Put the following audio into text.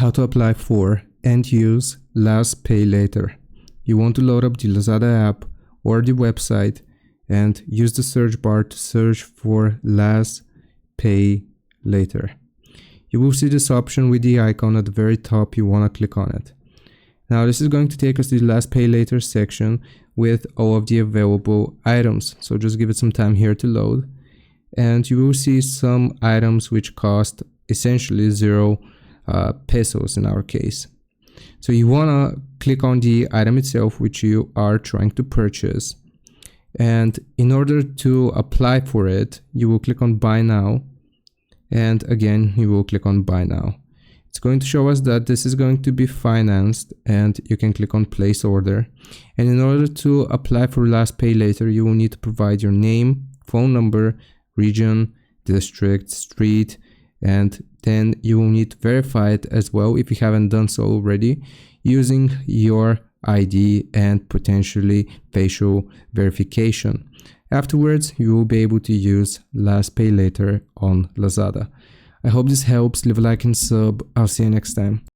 how to apply for and use LazPayLater. You want to load up the Lazada app or the website and use the search bar to search for LazPayLater. You will see this option with the icon at the very top. You want to click on it. Now this is going to take us to the LazPayLater section with all of the available items. So just give it some time here to load. And you will see some items which cost essentially 0 pesos in our case. So you want to click on the item itself which you are trying to purchase. And in order to apply for it, you will click on Buy Now. And again, you will click on Buy Now. It's going to show us that this is going to be financed, and you can click on Place Order. And in order to apply for LazPayLater, you will need to provide your name, phone number, region, district, street, and then you will need to verify it as well if you haven't done so already using your ID and potentially facial verification. Afterwards, you will be able to use LazPayLater on Lazada. I hope this helps. Leave a like and sub. I'll see you next time.